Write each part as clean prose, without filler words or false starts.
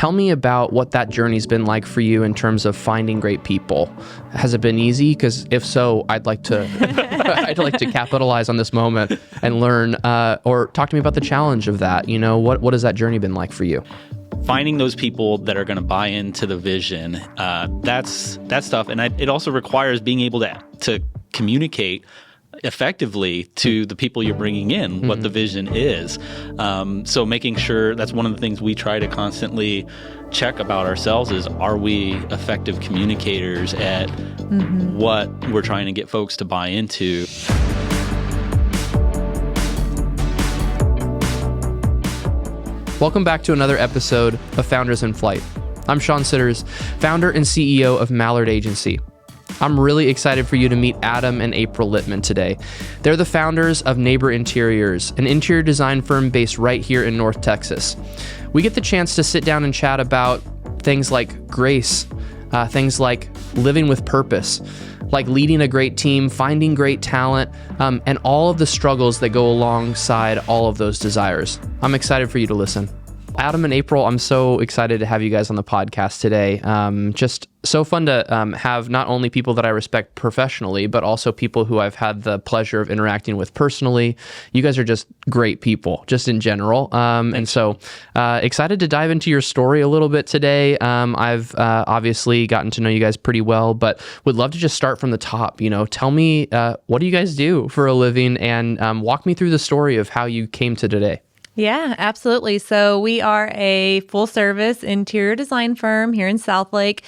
Tell me about what that journey's been like for you in terms of finding great people. Has it been easy? Because if so, I'd like to I'd like to capitalize on this moment and learn, or talk to me about the challenge of that. What has that journey been like for you? Finding those people that are going to buy into the vision, that's tough. And it also requires being able to communicate effectively to the people you're bringing in what the vision is. So making sure, that's one of the things we try to constantly check about ourselves is, are we effective communicators at what we're trying to get folks to buy into? Welcome back to another episode of Founders in Flight. I'm Sean Sidders, founder and CEO of Mallard Agency. I'm really excited for you to meet Adam and April Littmann today. They're the founders of Neighbor Interiors, an interior design firm based right here in North Texas. We get the chance to sit down and chat about things like grace, things like living with purpose, like leading a great team, finding great talent, and all of the struggles that go alongside all of those desires. I'm excited for you to listen. Adam and April, I'm so excited to have you guys on the podcast today. Just so fun to have not only people that I respect professionally, but also people who I've had the pleasure of interacting with personally. You guys are just great people, just in general. And so excited to dive into your story a little bit today. I've obviously gotten to know you guys pretty well, but would love to just start from the top. Tell me, what do you guys do for a living, and walk me through the story of how you came to today. Yeah, absolutely. So we are a full-service interior design firm here in Southlake.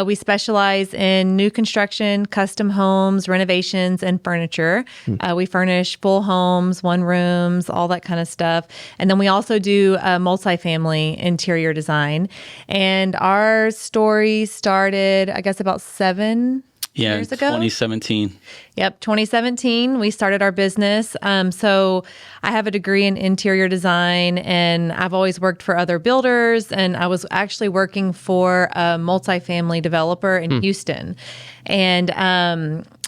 We specialize in new construction, custom homes, renovations, and furniture. We furnish full homes, one rooms, all that kind of stuff. And then we also do multifamily interior design. And our story started, I guess, about 7 years ago. 2017. Yep, 2017, we started our business. So I have a degree in interior design, and I've always worked for other builders, and I was actually working for a multifamily developer in Houston. And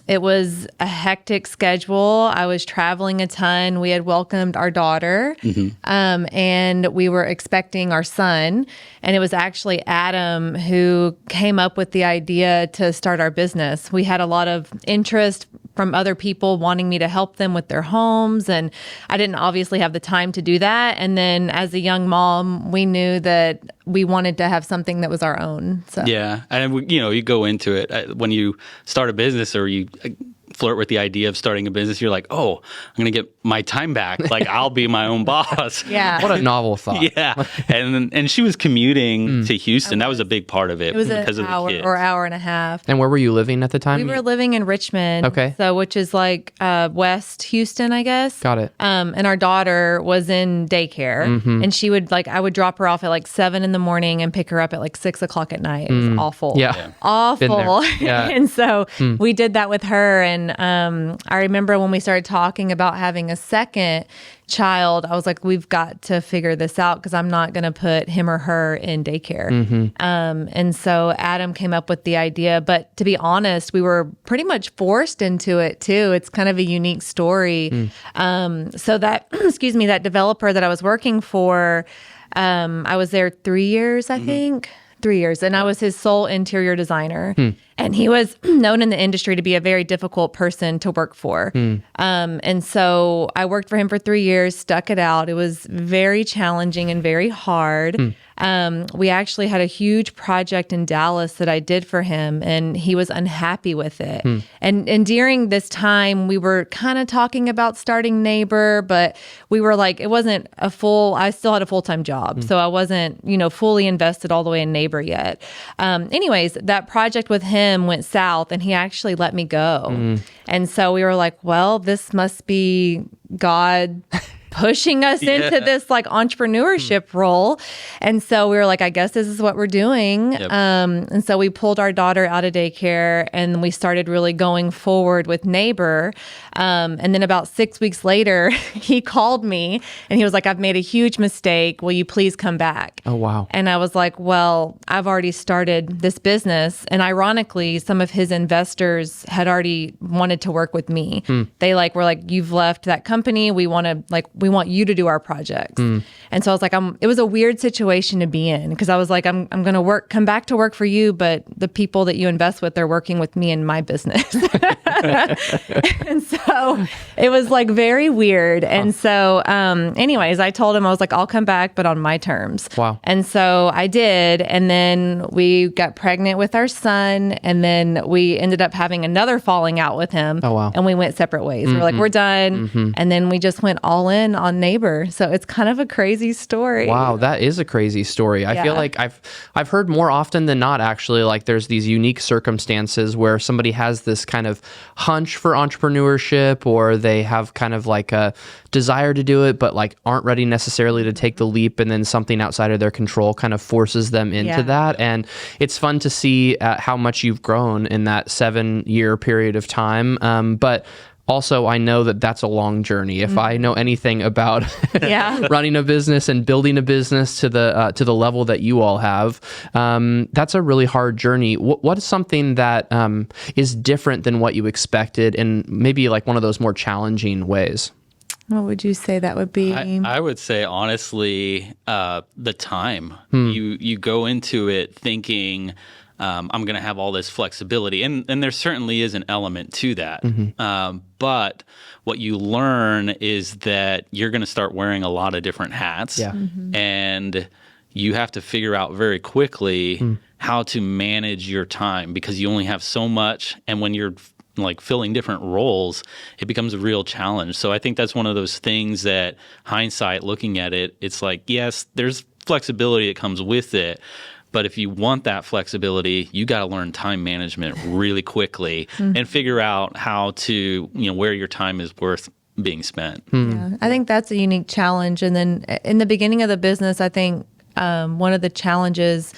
it was a hectic schedule. I was traveling a ton. We had welcomed our daughter, and we were expecting our son. And it was actually Adam who came up with the idea to start our business. We had a lot of interest from other people wanting me to help them with their homes, and I didn't obviously have the time to do that. And then as a young mom, we knew that we wanted to have something that was our own. So. Yeah, and you go into it when you start a business, or you flirt with the idea of starting a business, you're like, oh, I'm going to get my time back. Like, I'll be my own boss. Yeah. What a novel thought. Yeah. And she was commuting to Houston. That was a big part of it. It was because an of hour the kids. or hour and a half. And where were you living at the time? We were living in Richmond. Okay. So, which is like West Houston, I guess. Got it. And our daughter was in daycare, and she would I would drop her off at like 7 a.m. and pick her up at like 6 o'clock at night. It was awful. Yeah. Awful. Yeah. And so we did that with her. And I remember when we started talking about having a second child, I was like, we've got to figure this out, because I'm not going to put him or her in daycare. And so Adam came up with the idea. But to be honest, we were pretty much forced into it too. It's kind of a unique story. So that, that developer that I was working for, I was there 3 years, I think. 3 years. And I was his sole interior designer. And he was known in the industry to be a very difficult person to work for. And so I worked for him for 3 years, stuck it out. It was very challenging and very hard. We actually had a huge project in Dallas that I did for him, and he was unhappy with it. And during this time, we were kind of talking about starting Neighbor, but we were like, it wasn't I still had a full-time job. So I wasn't, fully invested all the way in Neighbor yet. Anyways, that project with him went south, and he actually let me go. And so we were like, well, this must be God pushing us into this entrepreneurship role. And so we were like, I guess this is what we're doing. And so we pulled our daughter out of daycare, and we started really going forward with Neighbor. And then about 6 weeks later, he called me and he was like, I've made a huge mistake. Will you please come back? Oh, wow. And I was like, well, I've already started this business. And ironically, some of his investors had already wanted to work with me. They were like, you've left that company. We want to we want you to do our projects. And so I was like, it was a weird situation to be in, because I was like, I'm going to come back to work for you, but the people that you invest with, they're working with me in my business. And so it was like very weird. And so, anyways, I told him, I was like, I'll come back, but on my terms. Wow. And so I did. And then we got pregnant with our son. And then we ended up having another falling out with him. Oh, wow. And we went separate ways. We're like, we're done. And then we just went all in on Neighbor. So it's kind of a crazy story. Wow, that is a crazy story. I feel like I've heard more often than not, actually, like there's these unique circumstances where somebody has this kind of hunch for entrepreneurship, or they have kind of like a desire to do it, but like aren't ready necessarily to take the leap, and then something outside of their control kind of forces them into that. And it's fun to see how much you've grown in that 7-year period of time. But also, I know that that's a long journey. If I know anything about running a business and building a business to the level that you all have, that's a really hard journey. What is something that is different than what you expected, and maybe like one of those more challenging ways? What would you say that would be? I would say, honestly, the time. You go into it thinking, I'm going to have all this flexibility. And there certainly is an element to that. But what you learn is that you're going to start wearing a lot of different hats. Yeah. And you have to figure out very quickly how to manage your time, because you only have so much. And when you're like filling different roles, it becomes a real challenge. So I think that's one of those things that, hindsight, looking at it, it's like, yes, there's flexibility that comes with it. But if you want that flexibility, you got to learn time management really quickly and figure out how to, where your time is worth being spent. Yeah, I think that's a unique challenge. And then in the beginning of the business, I think one of the challenges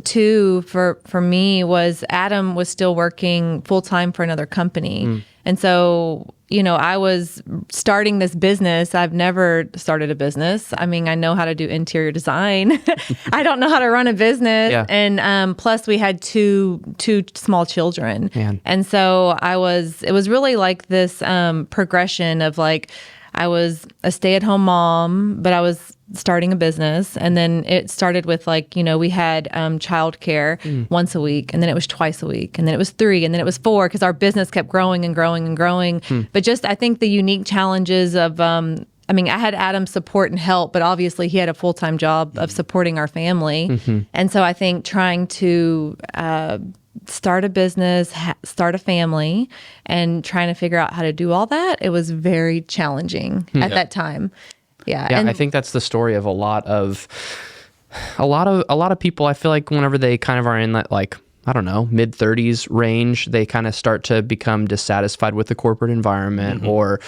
too for me was Adam was still working full time for another company. And so, I was starting this business. I've never started a business. I mean, I know how to do interior design. I don't know how to run a business. Yeah. And plus we had two small children. Man. And so it was really like this progression of like, I was a stay-at-home mom, but I was starting a business. And then it started with like, we had childcare once a week, and then it was twice a week, and then it was 3, and then it was 4, because our business kept growing and growing and growing. But just, I think the unique challenges of, I had Adam's support and help, but obviously he had a full-time job of supporting our family. And so I think trying to start a business, start a family, and trying to figure out how to do all that, it was very challenging at that time. Yeah. Yeah, and I think that's the story of a lot of people. I feel like whenever they kind of are in that, like, I don't know, mid-30s range, they kind of start to become dissatisfied with the corporate environment or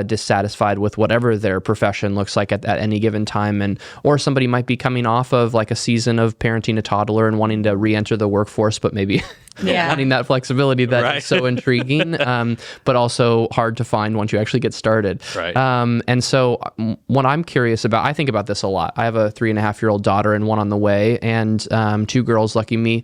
dissatisfied with whatever their profession looks like at any given time. Or somebody might be coming off of like a season of parenting a toddler and wanting to re-enter the workforce, but maybe wanting that flexibility that is so intriguing, but also hard to find once you actually get started. Right. And so what I'm curious about, I think about this a lot. I have a 3.5-year-old daughter and one on the way, and 2 girls, lucky me.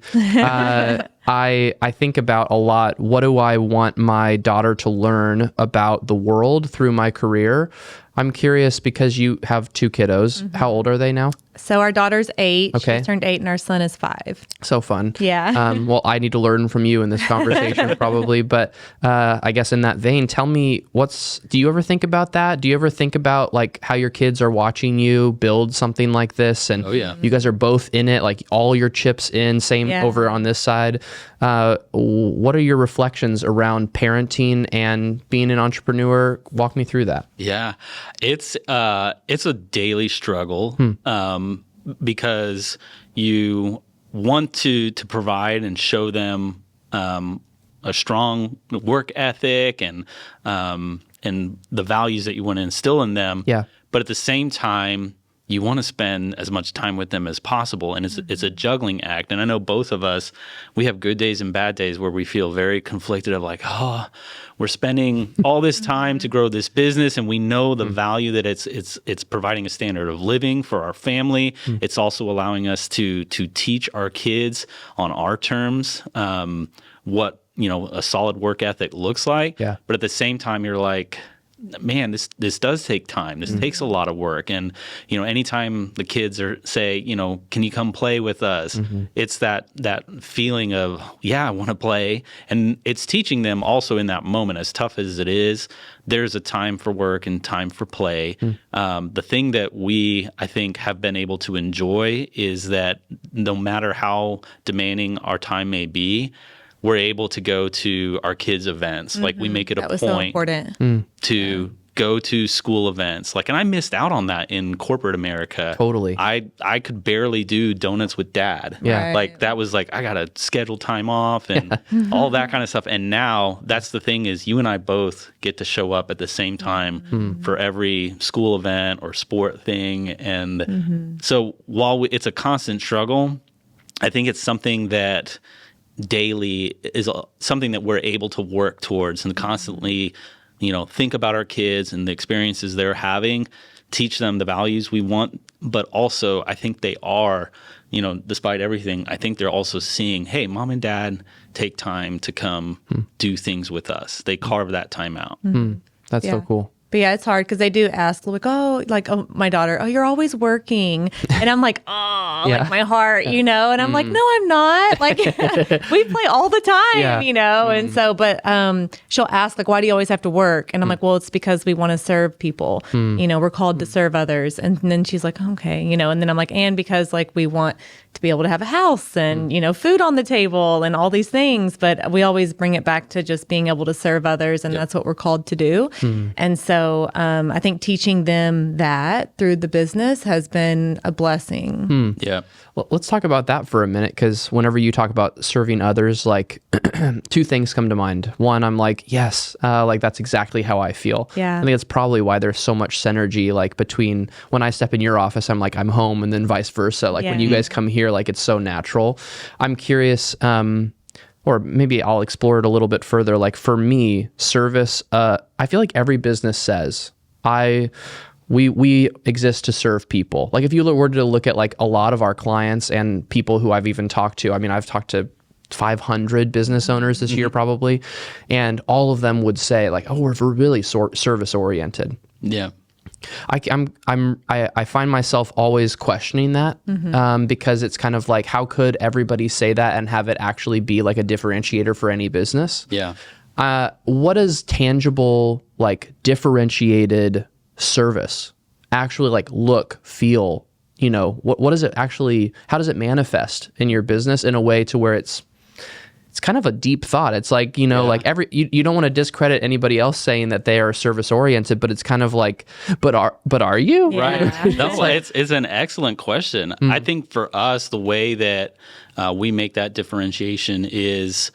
I think about a lot, what do I want my daughter to learn about the world through my career? I'm curious because you have 2 kiddos. How old are they now? So our daughter's 8. Okay. She turned 8, and our son is 5. So fun. Yeah. Well, I need to learn from you in this conversation probably. But I guess in that vein, tell me, do you ever think about that? Do you ever think about like how your kids are watching you build something like this? And you guys are both in it, like all your chips in, same over on this side. What are your reflections around parenting and being an entrepreneur? Walk me through that. Yeah, it's a daily struggle because you want to provide and show them a strong work ethic and the values that you want to instill in them. Yeah. But at the same time, you want to spend as much time with them as possible. And it's a juggling act. And I know both of us, we have good days and bad days where we feel very conflicted of like, we're spending all this time to grow this business, and we know the value that it's providing a standard of living for our family. It's also allowing us to teach our kids on our terms what a solid work ethic looks like. Yeah. But at the same time, you're like, man, this does take time. This takes a lot of work. And, anytime the kids say, can you come play with us? It's that feeling of, yeah, I want to play. And it's teaching them also in that moment, as tough as it is, there's a time for work and time for play. The thing that we, I think, have been able to enjoy is that no matter how demanding our time may be, we're able to go to our kids' events. Like, we make it a point so important. to go to school events. Like, and I missed out on that in corporate America. Totally. I could barely do donuts with dad. Yeah. Right. Like, that was like, I got to schedule time off and all that kind of stuff. And now that's the thing, is you and I both get to show up at the same time for every school event or sport thing. And so while it's a constant struggle, I think it's something that daily is something that we're able to work towards and constantly, think about our kids and the experiences they're having, teach them the values we want. But also, I think they are, despite everything, I think they're also seeing, hey, mom and dad take time to come do things with us. They carve that time out. That's so cool. But yeah, it's hard because they do ask, oh, my daughter, oh, you're always working. And I'm like, like my heart, and I'm like, no, I'm not. Like, we play all the time, And so, but she'll ask, like, why do you always have to work? And I'm like, well, it's because we want to serve people. We're called to serve others. And then she's like, okay, and then I'm like, and because, like, we want to be able to have a house and, food on the table and all these things. But we always bring it back to just being able to serve others. And that's what we're called to do. And so I think teaching them that through the business has been a blessing. Yeah. Well, let's talk about that for a minute, because whenever you talk about serving others, like two things come to mind. One, I'm like, yes, like that's exactly how I feel. Yeah. I think that's probably why there's so much synergy, like between when I step in your office, I'm like, I'm home, and then vice versa. Like when you guys come here, like it's so natural. I'm curious, or maybe I'll explore it a little bit further. Like for me, service, I feel like every business says, we exist to serve people. Like if you were to look at like a lot of our clients and people who I've even talked to, I mean, I've talked to 500 business owners this year probably, and all of them would say like, oh, we're really service oriented. Yeah. I find myself always questioning that because it's kind of like, how could everybody say that and have it actually be like a differentiator for any business? Yeah. What does tangible, like differentiated service actually like look, feel, what does it actually, how does it manifest in your business in a way to where it's kind of a deep thought. It's like, like you don't want to discredit anybody else saying that they are service oriented, but it's kind of like, but are you? Right. No, it's an excellent question. I think for us, the way that we make that differentiation is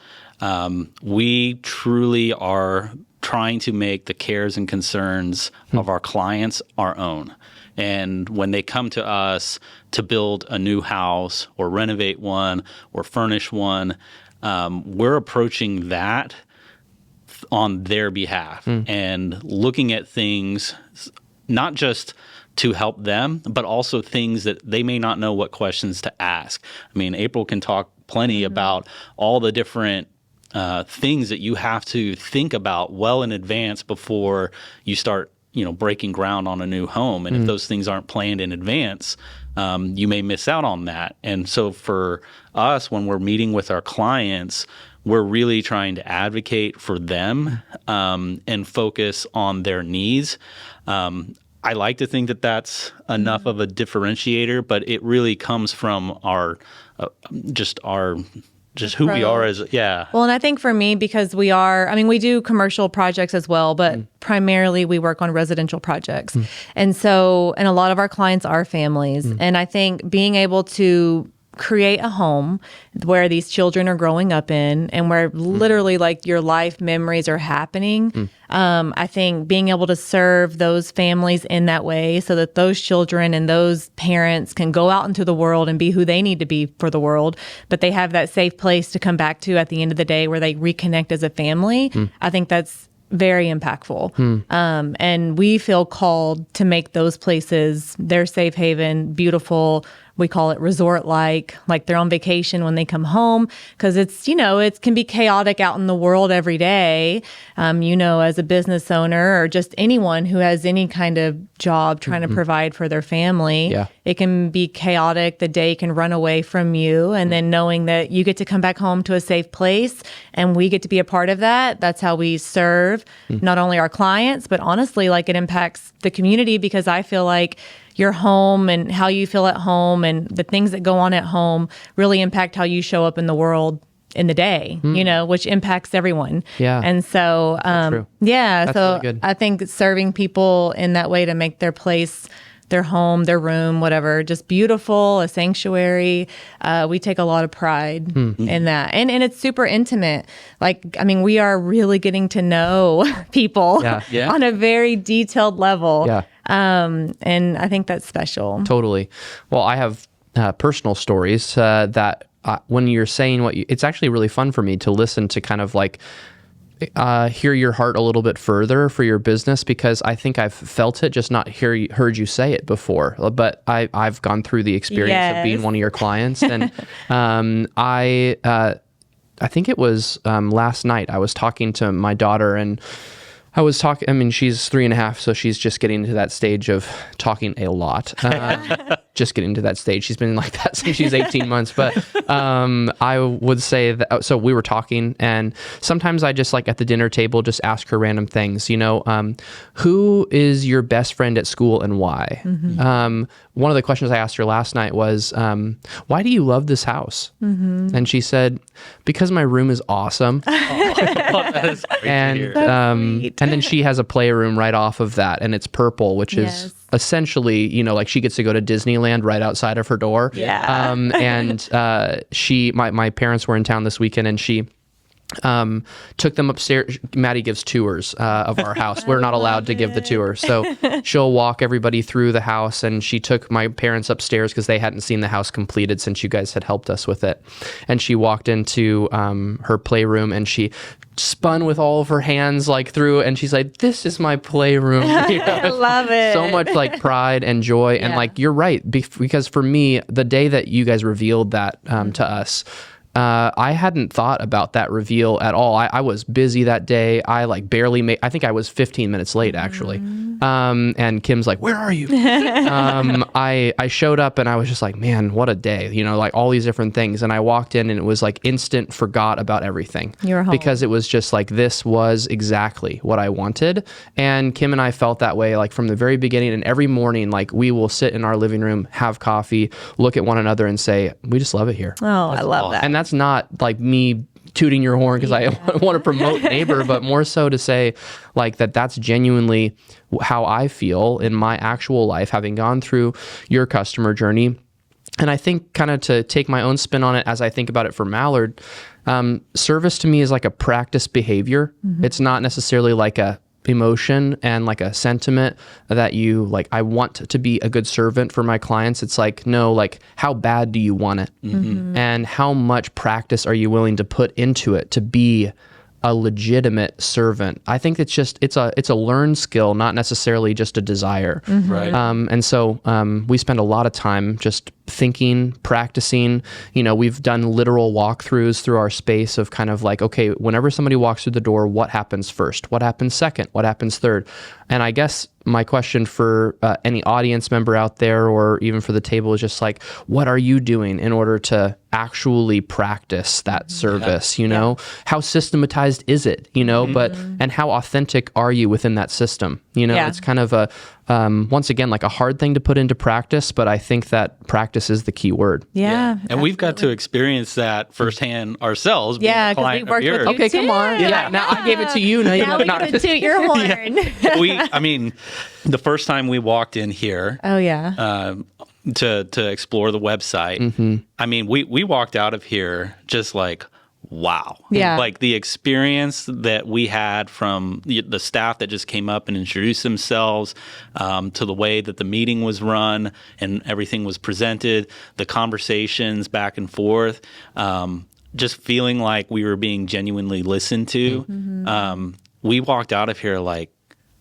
we truly are trying to make the cares and concerns of our clients our own. And when they come to us to build a new house or renovate one or furnish one, we're approaching that on their behalf and looking at things not just to help them, but also things that they may not know what questions to ask. I mean, April can talk plenty about all the different things that you have to think about well in advance before you start, breaking ground on a new home. And if those things aren't planned in advance, you may miss out on that. And so for us, when we're meeting with our clients, we're really trying to advocate for them and focus on their needs. I like to think that that's enough of a differentiator, but it really comes from our who we are as, Well, and I think for me, because we do commercial projects as well, but primarily we work on residential projects. And so, and a lot of our clients are families. And I think being able to create a home where these children are growing up in and where literally like your life memories are happening. I think being able to serve those families in that way so that those children and those parents can go out into the world and be who they need to be for the world, but they have that safe place to come back to at the end of the day where they reconnect as a family. I think that's very impactful. And we feel called to make those places their safe haven, beautiful, we call it resort like they're on vacation when they come home, because it's, it can be chaotic out in the world every day. As a business owner or just anyone who has any kind of job trying to provide for their family, it can be chaotic. The day can run away from you. And then knowing that you get to come back home to a safe place and we get to be a part of that. That's how we serve not only our clients, but honestly, like it impacts the community, because I feel like your home and how you feel at home and the things that go on at home really impact how you show up in the world in the day, which impacts everyone. Yeah. And so, true. That's really good. I think serving people in that way to make their place, their home, their room, whatever, just beautiful, a sanctuary. We take a lot of pride in that. And it's super intimate. We are really getting to know people on a very detailed level. Yeah. And I think that's special. Totally. Well, I have personal stories that when you're saying it's actually really fun for me to listen to kind of hear your heart a little bit further for your business, because I think I've felt it, just not heard you say it before. But I've gone through the experience of being one of your clients, and I think it was last night I was talking to my daughter, and I was talking, she's 3.5, so she's just getting to that stage of talking a lot. Just getting to that stage. She's been like that since she's 18 months. But I would say that, so we were talking, and sometimes I just at the dinner table, just ask her random things, who is your best friend at school and why? One of the questions I asked her last night was, why do you love this house? And she said, because my room is awesome. That is great And to hear. and then she has a playroom right off of that, and it's purple, which is essentially, she gets to go to Disneyland right outside of her door. Yeah. My parents were in town this weekend, and she took them upstairs. Maddie gives tours of our house. We're not allowed to give the tour. So she'll walk everybody through the house, and she took my parents upstairs because they hadn't seen the house completed since you guys had helped us with it. And she walked into her playroom, and she spun with all of her hands through, and she's like, this is my playroom. I love it. So much pride and joy. And you're right, because for me, the day that you guys revealed that to us, I hadn't thought about that reveal at all. I was busy that day. I barely made, I think I was 15 minutes late actually. And Kim's like, where are you? I showed up, and I was just like, man, what a day, all these different things. And I walked in, and it was instant forgot about everything. You're home. Because it was just this was exactly what I wanted. And Kim and I felt that way from the very beginning. And every morning, we will sit in our living room, have coffee, look at one another and say, we just love it here. Oh, I love that. And that's not me tooting your horn because I want to promote neighbor, but more so to say that's genuinely how I feel in my actual life, having gone through your customer journey. And I think kind of to take my own spin on it as I think about it for Mallard, service to me is a practice behavior. It's not necessarily a emotion and a sentiment that you I want to be a good servant for my clients. It's no, how bad do you want it? And how much practice are you willing to put into it to be a legitimate servant? I think it's a learned skill, not necessarily just a desire. Right. And so we spend a lot of time just thinking, practicing. We've done literal walkthroughs through our space of kind of okay, whenever somebody walks through the door, what happens first? What happens second? What happens third? And I guess my question for any audience member out there, or even for the table, is just what are you doing in order to actually practice that service? How systematized is it? But and how authentic are you within that system? It's kind of a once again a hard thing to put into practice, but I think that practice is the key word. Yeah. And we've got to experience that firsthand ourselves. Being a because we client worked of with yours. you Okay, come on. Yeah. Now I gave it to you. Now you Now we get to toot your horn. The first time we walked in here, Oh, yeah. to explore the website, we walked out of here just wow. Yeah. The experience that we had from the staff that just came up and introduced themselves, to the way that the meeting was run and everything was presented, the conversations back and forth, just feeling like we were being genuinely listened to. We walked out of here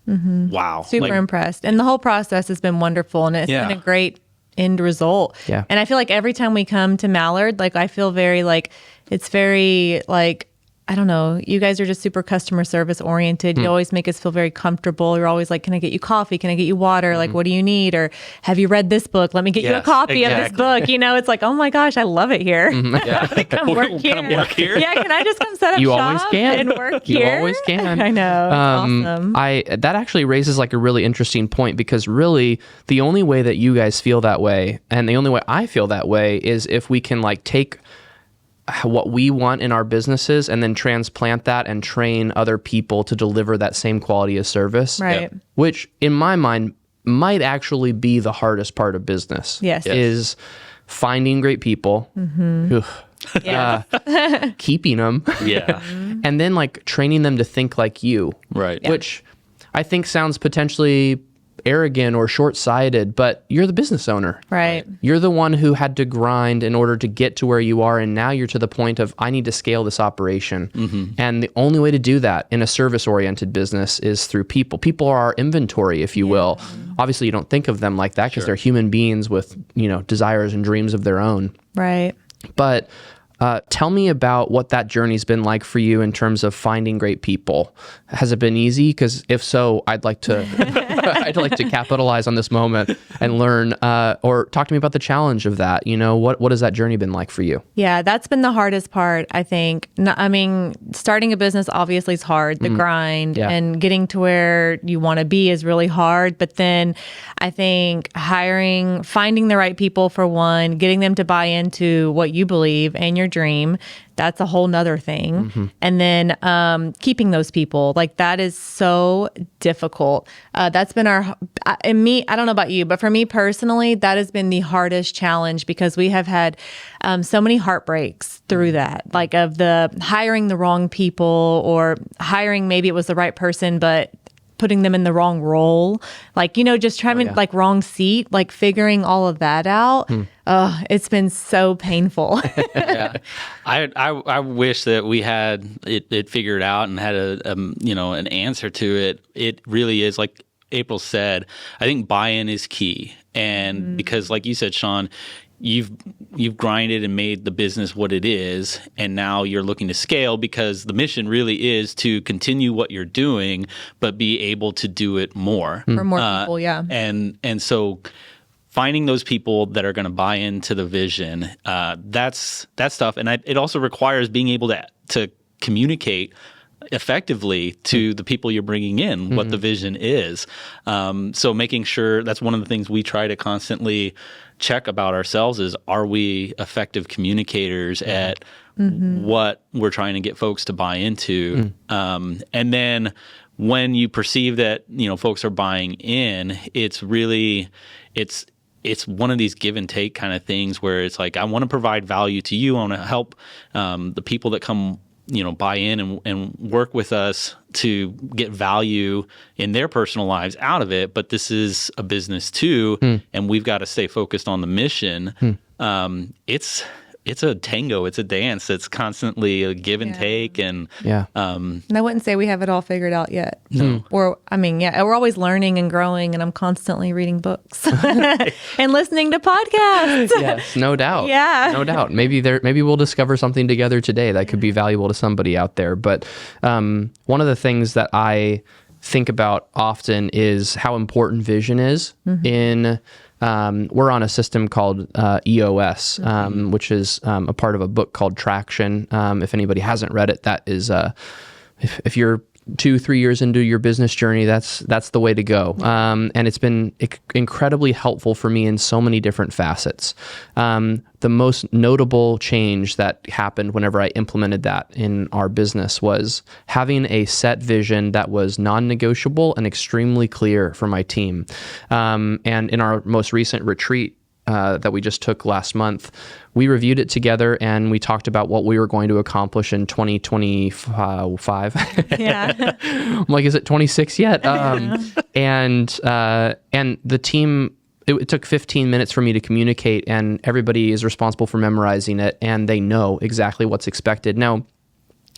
wow. Super impressed. And the whole process has been wonderful, and it's been a great end result. Yeah. And I feel like every time we come to Mallard, like I feel very like, it's very like, I don't know, you guys are just super customer service oriented. You always make us feel very comfortable. You're always like, can I get you coffee? Can I get you water? Like, what do you need? Or have you read this book? Let me get you a Yes, copy of this exactly. book. You know, it's like, oh my gosh, I love it here. Yeah. Come work here. Come work here. Yeah, can I just come set up You shop always can. and work You here? always can. I know. It's awesome. That actually raises like a really interesting point, because really the only way that you guys feel that way, and the only way I feel that way, is if we can like take what we want in our businesses and then transplant that and train other people to deliver that same quality of service. Right. Which in my mind might actually be the hardest part of business. Yes. Is finding great people, Yeah. keeping them, Yeah. and then like training them to think like you. Right. Which I think sounds potentially arrogant or short-sighted, but you're the business owner. Right. You're the one who had to grind in order to get to where you are, and now you're to the point of, I need to scale this operation. And the only way to do that in a service-oriented business is through people. People are our inventory, if you will. Obviously, you don't think of them like that because they're human beings with, desires and dreams of their own. Right. But tell me about what that journey's been like for you in terms of finding great people. Has it been easy? Because if so, I'd like to I'd like to capitalize on this moment and learn, or talk to me about the challenge of that. What has that journey been like for you? Yeah, that's been the hardest part, I think. Starting a business obviously is hard. The grind and getting to where you want to be is really hard. But then I think finding the right people for one, getting them to buy into what you believe and your dream, that's a whole nother thing. And then keeping those people, like that is so difficult. That's been I don't know about you, but for me personally, that has been the hardest challenge, because we have had so many heartbreaks through that, like of the hiring the wrong people, or hiring, maybe it was the right person, but putting them in the wrong role, like, just trying to like wrong seat, like figuring all of that out. It's been so painful. Yeah. I wish that we had it figured out and had an answer to it. It really is, like April said, I think buy-in is key. And because like you said, Sean, you've grinded and made the business what it is, and now you're looking to scale, because the mission really is to continue what you're doing, but be able to do it more. For more people, yeah. And so finding those people that are going to buy into the vision, that's tough. And it also requires being able to communicate effectively to the people you're bringing in what the vision is. So making sure, that's one of the things we try to constantly check about ourselves is, are we effective communicators at what we're trying to get folks to buy into? And then when you perceive that, folks are buying in, it's really, it's one of these give and take kind of things where it's like, I want to provide value to you. I want to help the people that come buy in and work with us to get value in their personal lives out of it. But this is a business too, and we've got to stay focused on the mission. It's a tango, it's a dance. It's constantly a give and take. And and I wouldn't say we have it all figured out yet. No. We're always learning and growing, and I'm constantly reading books and listening to podcasts. Yes, no doubt. Yeah. No doubt. Maybe we'll discover something together today that could be valuable to somebody out there. But one of the things that I think about often is how important vision is in we're on a system called EOS, which is a part of a book called Traction. If anybody hasn't read it, that is, if you're 2-3 years into your business journey, that's the way to go. And it's been incredibly helpful for me in so many different facets. The most notable change that happened whenever I implemented that in our business was having a set vision that was non-negotiable and extremely clear for my team. And in our most recent retreat, that we just took last month, we reviewed it together and we talked about what we were going to accomplish in 2025. Yeah. I'm like, is it 26 yet? And the team, it took 15 minutes for me to communicate, and everybody is responsible for memorizing it, and they know exactly what's expected. Now,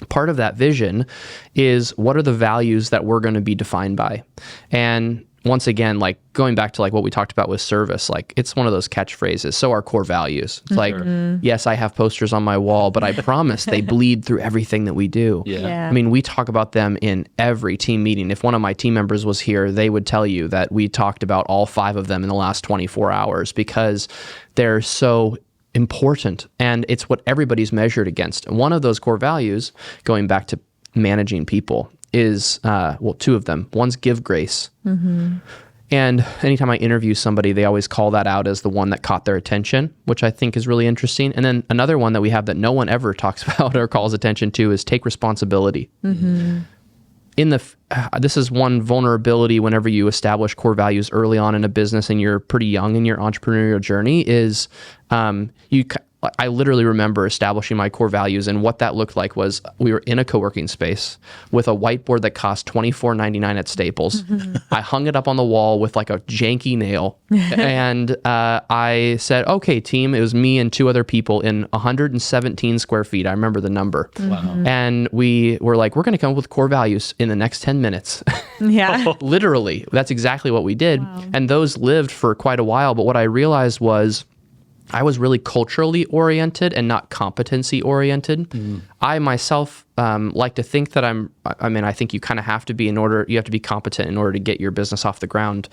part of that vision is, what are the values that we're going to be defined by? And once again, like going back to like what we talked about with service, like it's one of those catchphrases. So our core values. It's like, yes, I have posters on my wall, but I promise they bleed through everything that we do. Yeah. I mean, we talk about them in every team meeting. If one of my team members was here, they would tell you that we talked about all 5 of them in the last 24 hours because they're so important, and it's what everybody's measured against. And one of those core values, going back to managing people, is 2 of them. One's give grace. And anytime I interview somebody, they always call that out as the one that caught their attention, which I think is really interesting. And then another one that we have that no one ever talks about or calls attention to is take responsibility. This is one vulnerability whenever you establish core values early on in a business and you're pretty young in your entrepreneurial journey is I literally remember establishing my core values, and what that looked like was we were in a co-working space with a whiteboard that cost $24.99 at Staples. I hung it up on the wall with like a janky nail, and I said, okay, team, it was me and 2 other people in 117 square feet. I remember the number. Wow. And we were like, we're going to come up with core values in the next 10 minutes. Yeah. Literally, that's exactly what we did. Wow. And those lived for quite a while. But what I realized was I was really culturally oriented and not competency oriented. I myself like to think that I think you kind of have to be you have to be competent in order to get your business off the ground.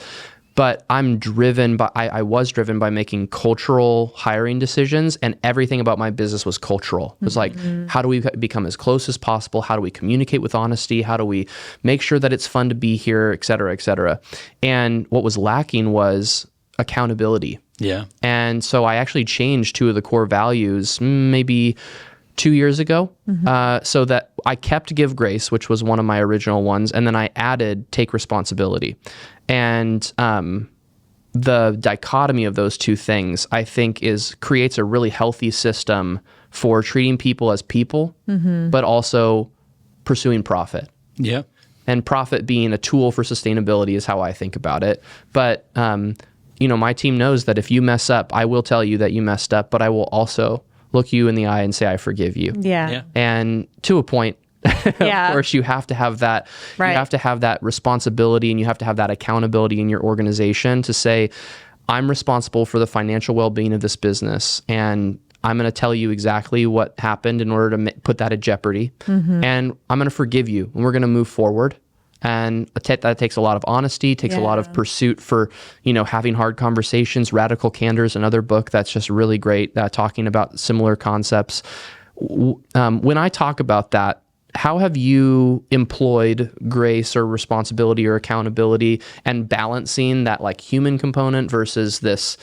But I'm driven by, I was driven by making cultural hiring decisions, and everything about my business was cultural. It was like, how do we become as close as possible? How do we communicate with honesty? How do we make sure that it's fun to be here, et cetera, et cetera? And what was lacking was accountability. Yeah. And so I actually changed 2 of the core values maybe 2 years ago, so that I kept give grace, which was one of my original ones, and then I added take responsibility. And the dichotomy of those 2 things, I think, creates a really healthy system for treating people as people, but also pursuing profit. Yeah. And profit being a tool for sustainability is how I think about it. But my team knows that if you mess up, I will tell you that you messed up, but I will also look you in the eye and say, I forgive you. Yeah. And to a point, Yeah. of course, you have to have that. Right. You have to have that responsibility, and you have to have that accountability in your organization to say, I'm responsible for the financial well-being of this business, and I'm going to tell you exactly what happened in order to put that at jeopardy. And I'm going to forgive you, and we're going to move forward. And that takes a lot of honesty, takes a lot of pursuit for, having hard conversations. Radical Candor is another book that's just really great, talking about similar concepts. When I talk about that, how have you employed grace or responsibility or accountability and balancing that like human component versus this,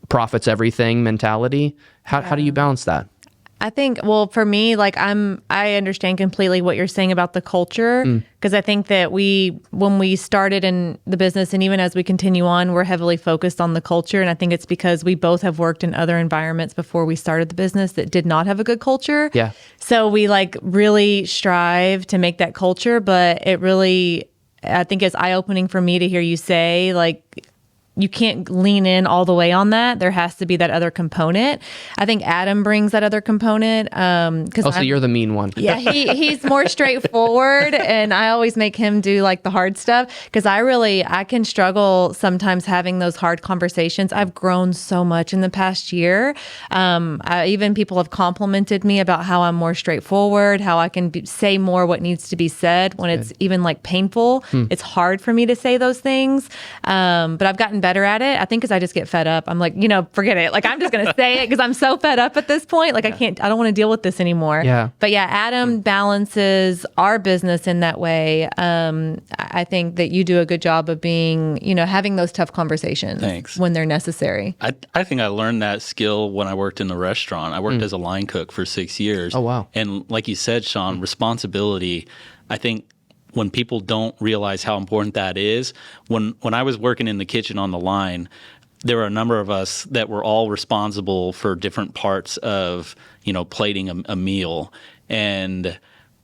profits everything mentality? How do you balance that? I think, well, for me, like I understand completely what you're saying about the culture, because I think that when we started in the business and even as we continue on, we're heavily focused on the culture. And I think it's because we both have worked in other environments before we started the business that did not have a good culture. Yeah. So we like really strive to make that culture, but it really, I think it's eye-opening for me to hear you say like, you can't lean in all the way on that. There has to be that other component. I think Adam brings that other component. So you're the mean one. Yeah, he's more straightforward, and I always make him do like the hard stuff because I can struggle sometimes having those hard conversations. I've grown so much in the past year. Even people have complimented me about how I'm more straightforward, how I can say more what needs to be said when it's even like painful. It's hard for me to say those things, but I've gotten better at it. I think because I just get fed up. I'm like, forget it. Like I'm just going to say it because I'm so fed up at this point. Like I don't want to deal with this anymore. Yeah. But yeah, Adam balances our business in that way. I think that you do a good job of being, having those tough conversations when they're necessary. I think I learned that skill when I worked in the restaurant. I worked as a line cook for 6 years. Oh, wow. And like you said, Sean, responsibility, I think when people don't realize how important that is, when I was working in the kitchen on the line, there were a number of us that were all responsible for different parts of, plating a meal. And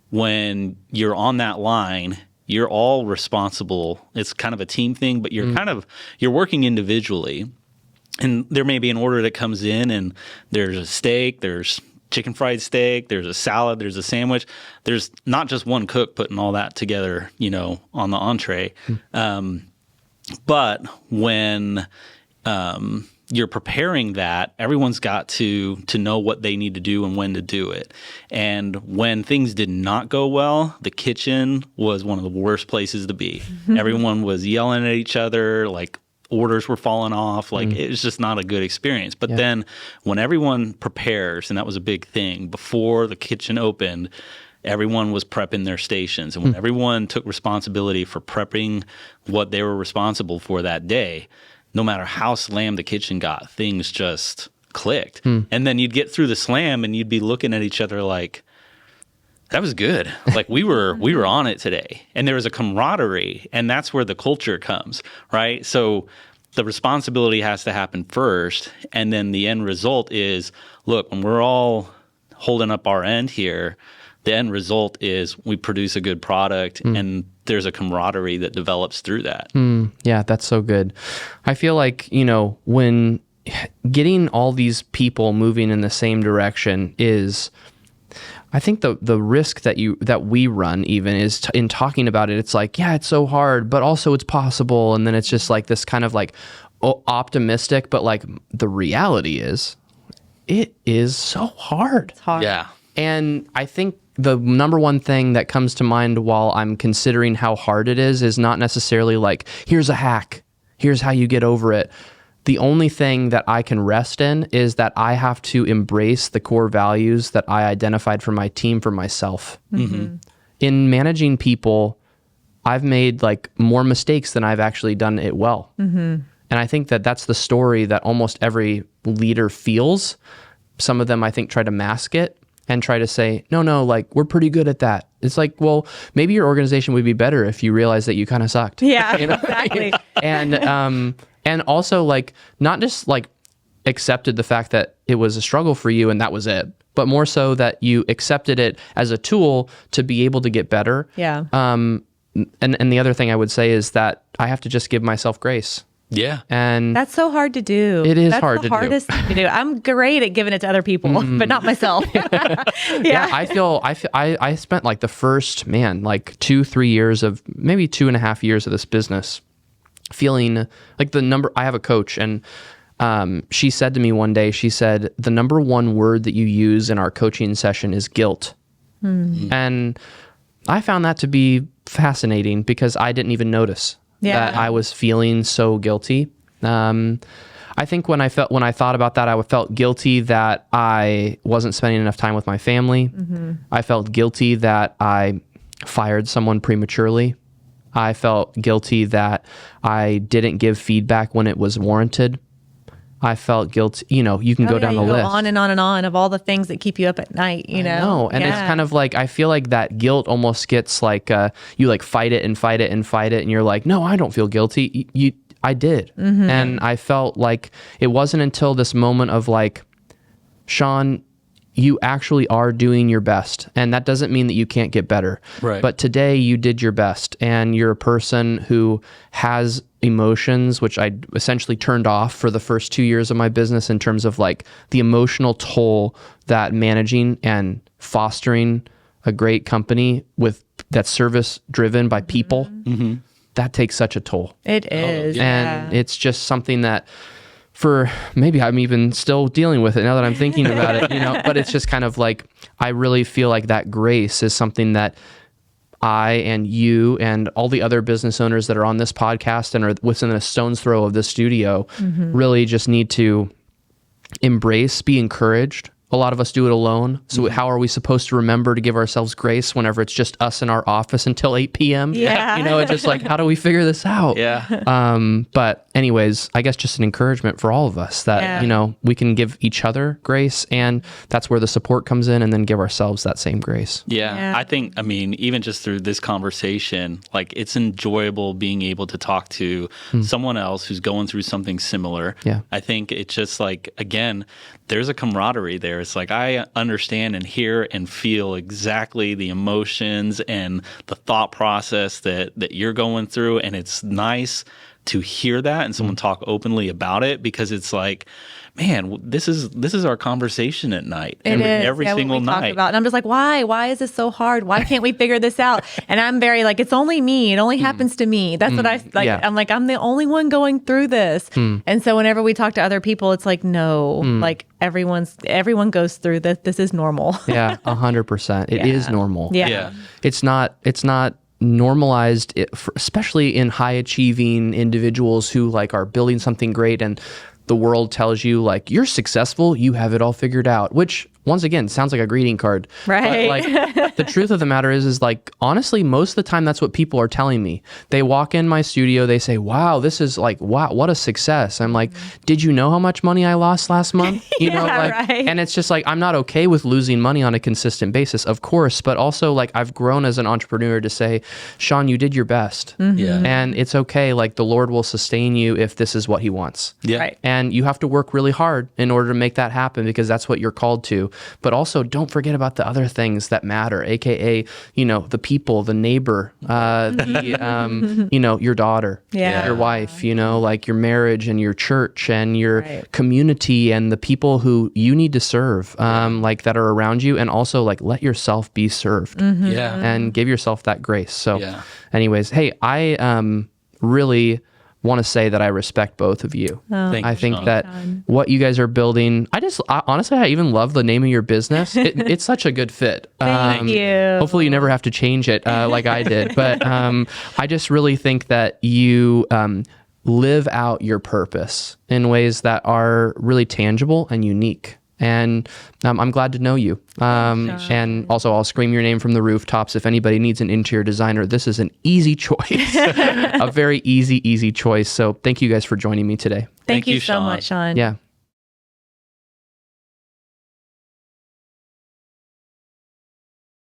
when you're on that line, you're all responsible. It's kind of a team thing, but you're working individually. And there may be an order that comes in and there's a steak, there's chicken fried steak, there's a salad, there's a sandwich. There's not just one cook putting all that together, on the entree. But when you're preparing that, everyone's got to know what they need to do and when to do it. And when things did not go well, the kitchen was one of the worst places to be. Everyone was yelling at each other, like orders were falling off. Like it was just not a good experience. But then when everyone prepares, and that was a big thing, before the kitchen opened, everyone was prepping their stations. And when everyone took responsibility for prepping what they were responsible for that day, no matter how slammed the kitchen got, things just clicked. And then you'd get through the slam and you'd be looking at each other like, that was good. Like we were on it today. And there was a camaraderie, and that's where the culture comes, right? So the responsibility has to happen first, and then the end result is, look, when we're all holding up our end here, the end result is we produce a good product, and there's a camaraderie that develops through that. Yeah, that's so good. I feel like, when getting all these people moving in the same direction is, I think the risk that we run even is in talking about it. It's like, yeah, it's so hard, but also it's possible. And then it's just like this kind of like optimistic, but like the reality is it is so hard. It's hard. Yeah. And I think the number one thing that comes to mind while I'm considering how hard it is not necessarily like, here's a hack, here's how you get over it. The only thing that I can rest in is that I have to embrace the core values that I identified for my team, for myself. In managing people, I've made like more mistakes than I've actually done it well. And I think that that's the story that almost every leader feels. Some of them, I think, try to mask it and try to say, no, like, we're pretty good at that. It's like, well, maybe your organization would be better if you realized that you kind of sucked. Yeah, exactly. And also, like, not just like accepted the fact that it was a struggle for you and that was it, but more so that you accepted it as a tool to be able to get better. Yeah. And the other thing I would say is that I have to just give myself grace. Yeah. And That's so hard to do. It is That's hard to the do. hardest thing to do. I'm great at giving it to other people, but not myself. yeah, I spent like the first, like 2-3 years of, maybe 2.5 years of this business feeling like I have a coach, and she said to me one day, she said, the number one word that you use in our coaching session is guilt. And I found that to be fascinating because I didn't even notice that I was feeling so guilty. I think when I thought about that, I felt guilty that I wasn't spending enough time with my family. I felt guilty that I fired someone prematurely. I felt guilty that I didn't give feedback when it was warranted. I felt guilty. You can go down the list. Go on and on and on of all the things that keep you up at night, I know. And it's kind of like, I feel like that guilt almost gets like, you like fight it and fight it and fight it. And you're like, no, I don't feel guilty. I did. And I felt like it wasn't until this moment of like, Sean, you actually are doing your best. And that doesn't mean that you can't get better. Right. But today you did your best, and you're a person who has emotions, which I essentially turned off for the first 2 years of my business in terms of like the emotional toll that managing and fostering a great company that's service driven by people, that takes such a toll. It is. And it's just something that maybe I'm even still dealing with it now that I'm thinking about it, but it's just kind of like, I really feel like that grace is something that I and you and all the other business owners that are on this podcast and are within a stone's throw of this studio really just need to embrace, be encouraged. A lot of us do it alone. So how are we supposed to remember to give ourselves grace whenever it's just us in our office until 8 p.m.? Yeah. It's just like, how do we figure this out? Yeah. But anyways, I guess just an encouragement for all of us that, we can give each other grace, and that's where the support comes in, and then give ourselves that same grace. Yeah. I think, even just through this conversation, like, it's enjoyable being able to talk to someone else who's going through something similar. Yeah. I think it's just like, again, there's a camaraderie there. It's like, I understand and hear and feel exactly the emotions and the thought process that you're going through. And it's nice to hear that and someone talk openly about it, because it's like, man, this is our conversation at night. Every single we night. Talk about. And I'm just like, why is this so hard? Why can't we figure this out? And I'm very like, it's only me. It only happens to me. That's what I like. Yeah. I'm like, I'm the only one going through this. And so whenever we talk to other people, it's like, no, like everyone goes through this. This is normal. Yeah, 100%. It is normal. Yeah. It's not normalized, especially in high achieving individuals who like are building something great, and the world tells you like, you're successful, you have it all figured out, which once again sounds like a greeting card. Right. But like the truth of the matter is like, honestly, most of the time that's what people are telling me. They walk in my studio, they say, wow, this is like, wow, what a success. I'm like, did you know how much money I lost last month? You know, like, right. And it's just like, I'm not okay with losing money on a consistent basis, of course, but also like I've grown as an entrepreneur to say, Sean, you did your best. Yeah. And it's okay. Like the Lord will sustain you if this is what he wants. Yeah. Right. And you have to work really hard in order to make that happen, because that's what you're called to. But also don't forget about the other things that matter, AKA, you know, the people, the neighbor, you know, your daughter, Yeah. your wife, you know, like your marriage and your church and your Right. community and the people who you need to serve, like that are around you. And also like let yourself be served Yeah. and give yourself that grace. So Yeah. anyways, hey, I really want to say that I respect both of you. Thank I you, think Sean. that what you guys are building, honestly, I even love the name of your business. It's such a good fit. Thank you. Hopefully you never have to change it like I did. But I just really think that you live out your purpose in ways that are really tangible and unique. And I'm glad to know you. And also, I'll scream your name from the rooftops. If anybody needs an interior designer, this is an easy choice, a very easy choice. So thank you guys for joining me today. Thank you so Sean. much, Sean. Yeah.